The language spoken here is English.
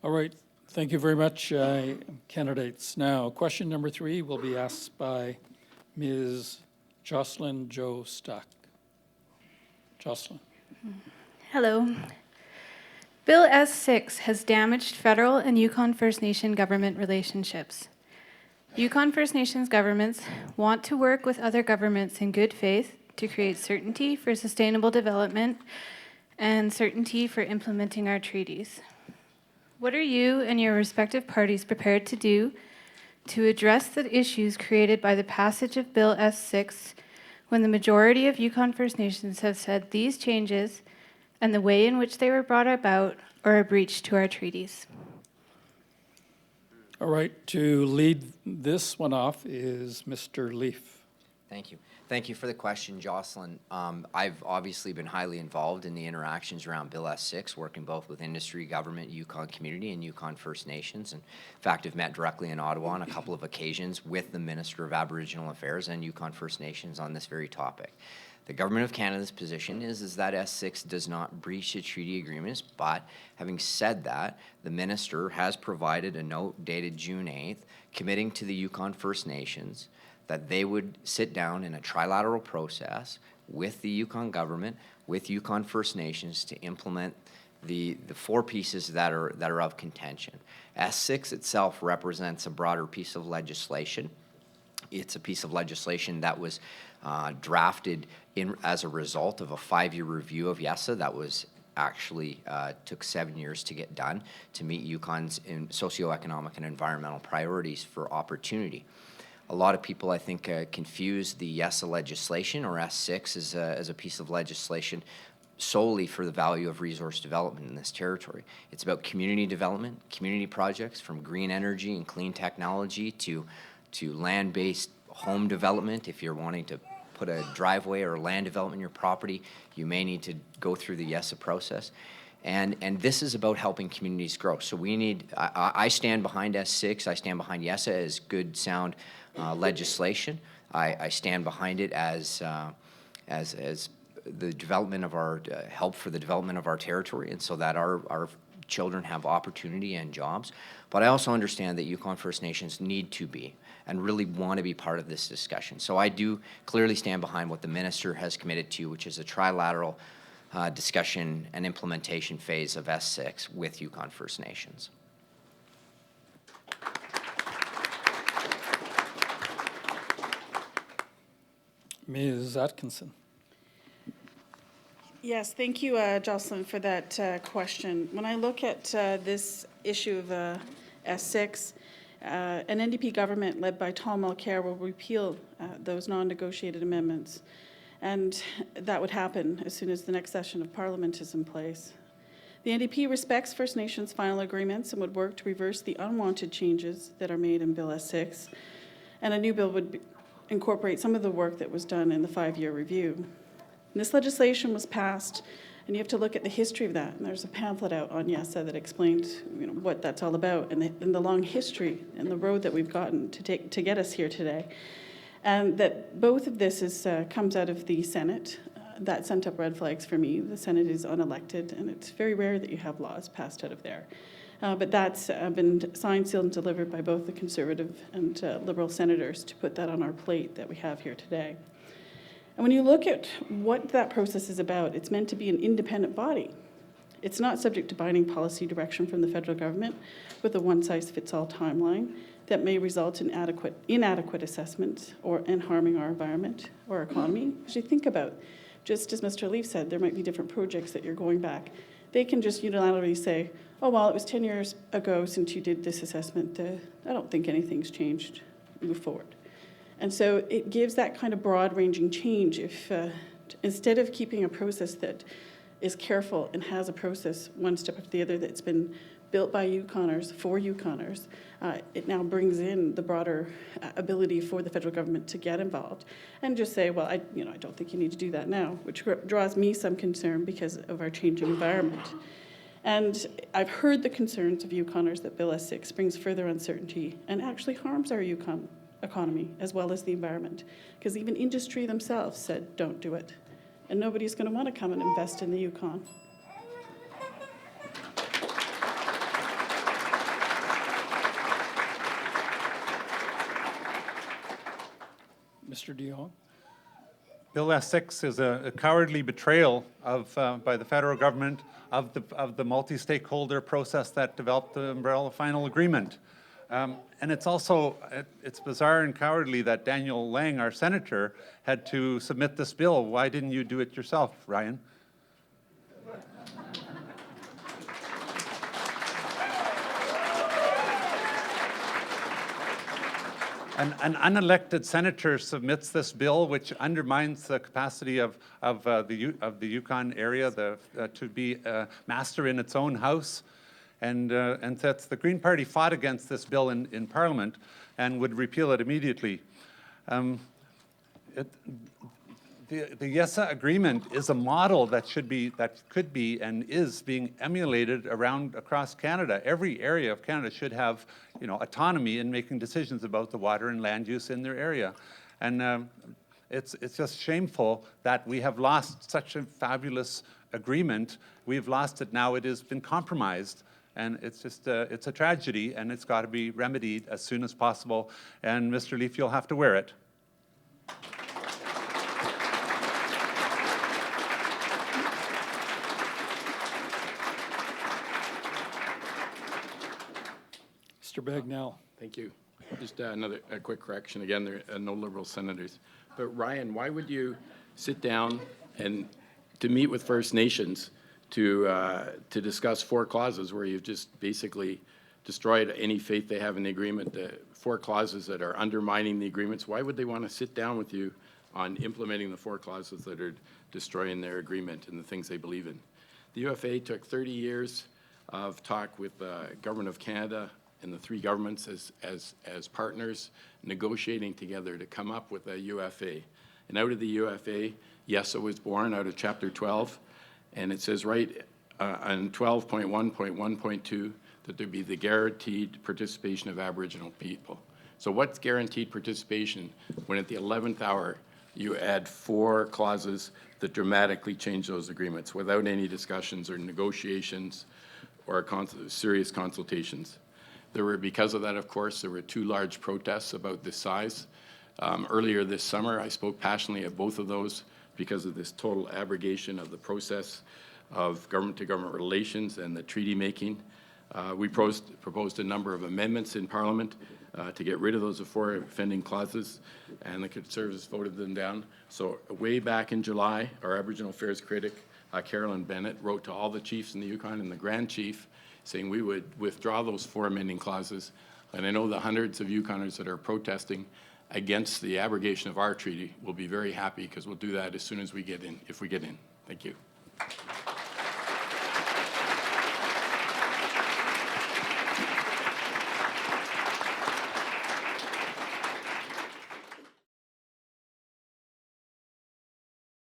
All right, thank you very much, candidates. Now, question number 3 will be asked by Ms. Jocelyn Jo Stuck. Jocelyn. Hello. Bill S6 has damaged federal and Yukon First Nation government relationships. Yukon First Nations governments want to work with other governments in good faith to create certainty for sustainable development and certainty for implementing our treaties. What are you and your respective parties prepared to do to address the issues created by the passage of Bill S6 when the majority of Yukon First Nations have said these changes and the way in which they were brought about are a breach to our treaties? All right, to lead this one off is Mr. Leaf. Thank you. Thank you for the question, Jocelyn. I've obviously been highly involved in the interactions around Bill S6, working both with industry, government, Yukon community, and Yukon First Nations. And in fact, I've met directly in Ottawa on a couple of occasions with the Minister of Aboriginal Affairs and Yukon First Nations on this very topic. The Government of Canada's position is that S6 does not breach the treaty agreements, but having said that, the Minister has provided a note dated June 8th committing to the Yukon First Nations that they would sit down in a trilateral process with the Yukon government, with Yukon First Nations to implement the 4 pieces that are of contention. S6 itself represents a broader piece of legislation. It's a piece of legislation that was drafted as a result of a 5-year review of YESA that was actually took 7 years to get done to meet Yukon's socioeconomic and environmental priorities for opportunity. A lot of people, I think, confuse the YESA legislation or S6 as a piece of legislation solely for the value of resource development in this territory. It's about community development, community projects from green energy and clean technology to land-based home development. If you're wanting to put a driveway or land development in your property, you may need to go through the YESA process. And this is about helping communities grow. So we need, I stand behind S6, I stand behind YESA as good, sound legislation. I stand behind it as the development of our, help for the development of our territory, and so that our children have opportunity and jobs. But I also understand that Yukon First Nations need to be and really want to be part of this discussion. So I do clearly stand behind what the Minister has committed to, which is a trilateral discussion and implementation phase of S6 with Yukon First Nations. Ms. Atkinson. Yes, thank you, Jocelyn, for that question. When I look at this issue of S6, an NDP government led by Tom Mulcair will repeal those non-negotiated amendments. And that would happen as soon as the next session of Parliament is in place. The NDP respects First Nations final agreements and would work to reverse the unwanted changes that are made in Bill S6. And a new bill would incorporate some of the work that was done in the 5-year review. And this legislation was passed, and you have to look at the history of that. And there's a pamphlet out on YESA that explains, what that's all about and the long history and the road that we've gotten to get us here today. And that both of this comes out of the Senate. That sent up red flags for me. The Senate is unelected, and it's very rare that you have laws passed out of there. But that's been signed, sealed, and delivered by both the Conservative and Liberal senators to put that on our plate that we have here today. And when you look at what that process is about, it's meant to be an independent body. It's not subject to binding policy direction from the federal government with a one-size-fits-all timeline that may result in inadequate assessments and harming our environment or economy. As you think about, just as Mr. Leaf said, there might be different projects that you're going back. They can just unilaterally say, oh, well, it was 10 years ago since you did this assessment. I don't think anything's changed. Move forward. And so it gives that kind of broad-ranging change if instead of keeping a process that is careful and has a process one step after the other that's been built by Yukoners for Yukoners, it now brings in the broader ability for the federal government to get involved and just say, well, I don't think you need to do that now, which draws me some concern because of our changing environment. And I've heard the concerns of Yukoners that Bill S6 brings further uncertainty and actually harms our Yukon economy as well as the environment, because even industry themselves said, don't do it. And nobody's going to want to come and invest in the Yukon. Mr. de Jong? Bill S6 is a cowardly betrayal of, by the federal government of the multi-stakeholder process that developed the umbrella final agreement. And it's also, it's bizarre and cowardly that Daniel Lang, our senator, had to submit this bill. Why didn't you do it yourself, Ryan? An unelected senator submits this bill, which undermines the capacity of the Yukon area to be master in its own house. And that the Green Party fought against this bill in Parliament and would repeal it immediately. The Yessa agreement is a model that could be and is being emulated across Canada. Every area of Canada should have, autonomy in making decisions about the water and land use in their area. And it's just shameful that we have lost such a fabulous agreement. We've lost it now. It has been compromised. And it's just, it's a tragedy, and it's got to be remedied as soon as possible. And Mr. Leaf, you'll have to wear it. Mr. Bagnell? Thank you. Just a quick correction. Again, there are no Liberal senators. But Ryan, why would you sit down and to meet with First Nations to discuss 4 clauses where you've just basically destroyed any faith they have in the agreement, 4 clauses that are undermining the agreements? Why would they want to sit down with you on implementing the 4 clauses that are destroying their agreement and the things they believe in? The UFA took 30 years of talk with the Government of Canada and the 3 governments as partners, negotiating together to come up with a UFA. And out of the UFA, Yessa was born out of Chapter 12, and it says right on 12.1.1.2 that there be the guaranteed participation of Aboriginal people. So what's guaranteed participation when at the 11th hour you add 4 clauses that dramatically change those agreements without any discussions or negotiations or serious consultations? Because of that, of course, there were 2 large protests about this size. Earlier this summer, I spoke passionately at both of those because of this total abrogation of the process of government-to-government relations and the treaty making. We proposed a number of amendments in Parliament to get rid of those 4 offending clauses, and the Conservatives voted them down. So way back in July, our Aboriginal Affairs critic, Carolyn Bennett, wrote to all the chiefs in the Yukon and the Grand Chief saying we would withdraw those 4 amending clauses. And I know the hundreds of Yukoners that are protesting against the abrogation of our treaty will be very happy because we'll do that as soon as we get in, if we get in. Thank you.